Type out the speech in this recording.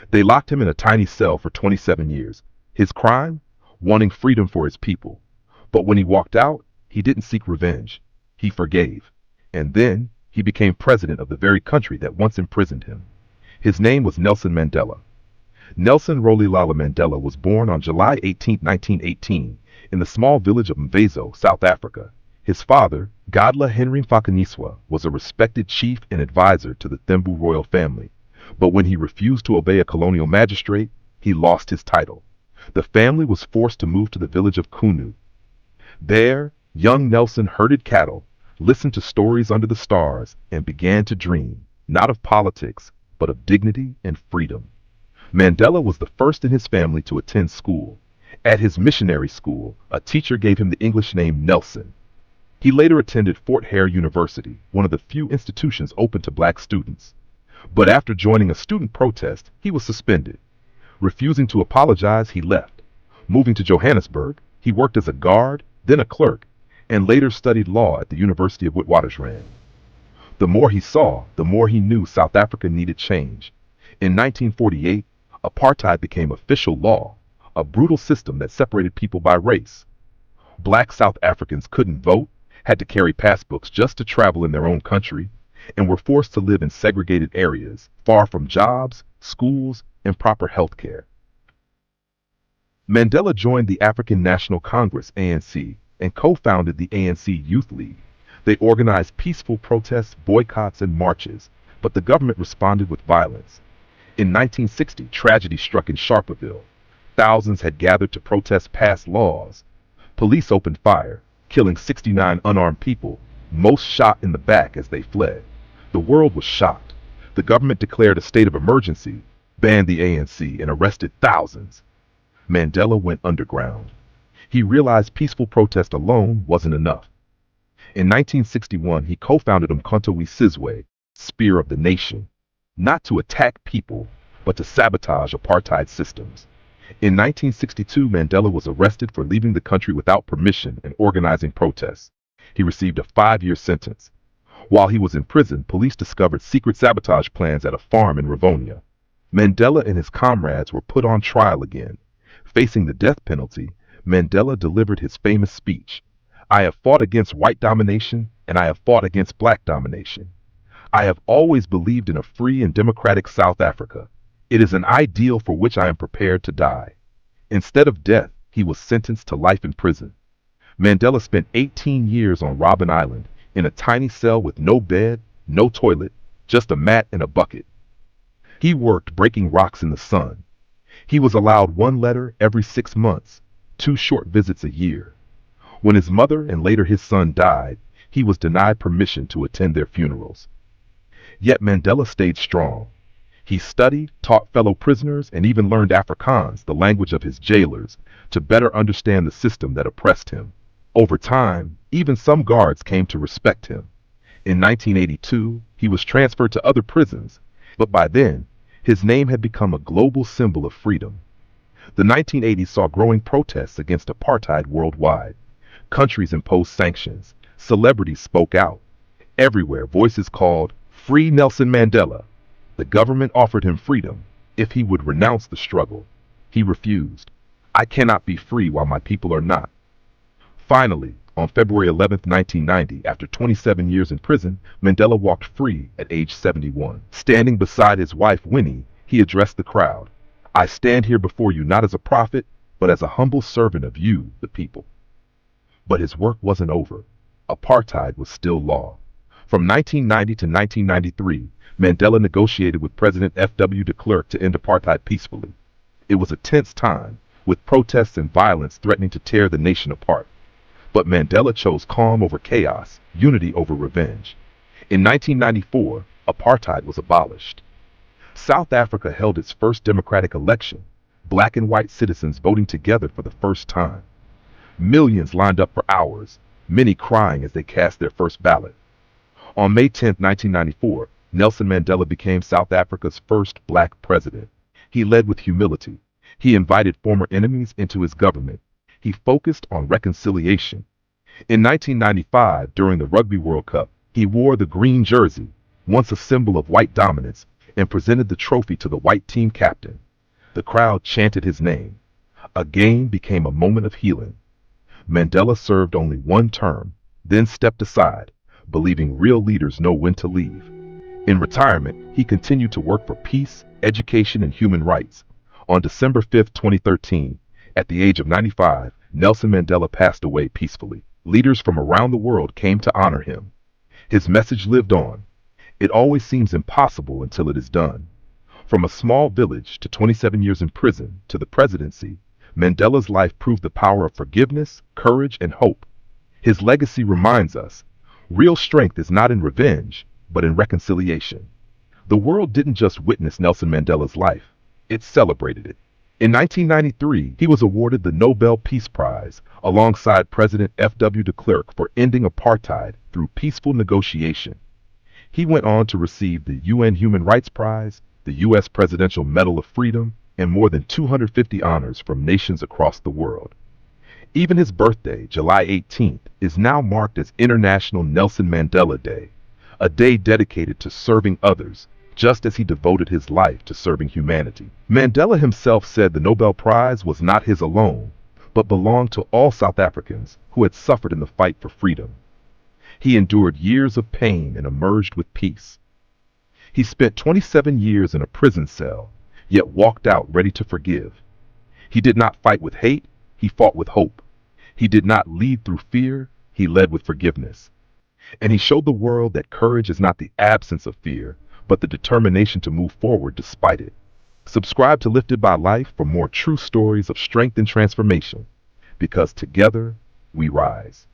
They locked him in a tiny cell for 27 years. His crime? Wanting freedom for his people. But when he walked out, he didn't seek revenge. He forgave. And then, he became president of the very country that once imprisoned him. His name was Nelson Mandela. Nelson Rolihlahla Mandela was born on July 18, 1918, in the small village of Mvezo, South Africa. His father, Godla Henry Mfakaniswa, was a respected chief and advisor to the Thembu royal family. But when he refused to obey a colonial magistrate, he lost his title. The family was forced to move to the village of Kunu. There, young Nelson herded cattle, listened to stories under the stars, and began to dream, not of politics, but of dignity and freedom. Mandela was the first in his family to attend school. At his missionary school, a teacher gave him the English name Nelson. He later attended Fort Hare University, one of the few institutions open to black students. But after joining a student protest, he was suspended. Refusing to apologize, he left. Moving to Johannesburg, he worked as a guard, then a clerk, and later studied law at the University of Witwatersrand. The more he saw, the more he knew South Africa needed change. In 1948, apartheid became official law, a brutal system that separated people by race. Black South Africans couldn't vote, had to carry passbooks just to travel in their own country, and were forced to live in segregated areas, far from jobs, schools, and proper health care. Mandela joined the African National Congress (ANC) and co-founded the ANC Youth League. They organized peaceful protests, boycotts, and marches, but the government responded with violence. In 1960, tragedy struck in Sharperville. Thousands had gathered to protest past laws. Police opened fire, killing 69 unarmed people, most shot in the back as they fled. The world was shocked. The government declared a state of emergency, banned the ANC, and arrested thousands. Mandela went underground. He realized peaceful protest alone wasn't enough. In 1961, he co-founded Umkhonto we Sizwe, Spear of the Nation, not to attack people, but to sabotage apartheid systems. In 1962, Mandela was arrested for leaving the country without permission and organizing protests. He received a 5-year sentence. While he was in prison, police discovered secret sabotage plans at a farm in Rivonia. Mandela and his comrades were put on trial again. Facing the death penalty, Mandela delivered his famous speech, "I have fought against white domination, and I have fought against black domination. I have always believed in a free and democratic South Africa. It is an ideal for which I am prepared to die." Instead of death, he was sentenced to life in prison. Mandela spent 18 years on Robben Island, in a tiny cell with no bed, no toilet, just a mat and a bucket. He worked breaking rocks in the sun. He was allowed one letter every 6 months, 2 short visits a year. When his mother and later his son died, he was denied permission to attend their funerals. Yet Mandela stayed strong. He studied, taught fellow prisoners, and even learned Afrikaans, the language of his jailers, to better understand the system that oppressed him. Over time, even some guards came to respect him. In 1982, he was transferred to other prisons, but by then, his name had become a global symbol of freedom. The 1980s saw growing protests against apartheid worldwide. Countries imposed sanctions. Celebrities spoke out. Everywhere, voices called, "Free Nelson Mandela." The government offered him freedom if he would renounce the struggle. He refused. "I cannot be free while my people are not." Finally, on February 11, 1990, after 27 years in prison, Mandela walked free at age 71. Standing beside his wife Winnie, he addressed the crowd. "I stand here before you not as a prophet, but as a humble servant of you, the people." But his work wasn't over. Apartheid was still law. From 1990 to 1993, Mandela negotiated with President F.W. de Klerk to end apartheid peacefully. It was a tense time, with protests and violence threatening to tear the nation apart. But Mandela chose calm over chaos, unity over revenge. In 1994, apartheid was abolished. South Africa held its first democratic election, black and white citizens voting together for the first time. Millions lined up for hours, many crying as they cast their first ballot. On May 10, 1994, Nelson Mandela became South Africa's first black president. He led with humility. He invited former enemies into his government. He focused on reconciliation. In 1995, during the Rugby World Cup, he wore the green jersey, once a symbol of white dominance, and presented the trophy to the white team captain. The crowd chanted his name. A game became a moment of healing. Mandela served only one term, then stepped aside, believing real leaders know when to leave. In retirement, he continued to work for peace, education, and human rights. On December 5, 2013, at the age of 95, Nelson Mandela passed away peacefully. Leaders from around the world came to honor him. His message lived on. It always seems impossible until it is done. From a small village to 27 years in prison to the presidency, Mandela's life proved the power of forgiveness, courage, and hope. His legacy reminds us, real strength is not in revenge, but in reconciliation. The world didn't just witness Nelson Mandela's life, it celebrated it. In 1993, he was awarded the Nobel Peace Prize alongside President F.W. de Klerk for ending apartheid through peaceful negotiation. He went on to receive the UN Human Rights Prize, the U.S. Presidential Medal of Freedom, and more than 250 honors from nations across the world. Even his birthday, July 18th, is now marked as International Nelson Mandela Day, a day dedicated to serving others, just as he devoted his life to serving humanity. Mandela himself said the Nobel Prize was not his alone, but belonged to all South Africans who had suffered in the fight for freedom. He endured years of pain and emerged with peace. He spent 27 years in a prison cell, yet walked out ready to forgive. He did not fight with hate, he fought with hope. He did not lead through fear, he led with forgiveness. And he showed the world that courage is not the absence of fear, but the determination to move forward despite it. Subscribe to Lifted by Life for more true stories of strength and transformation, because together we rise.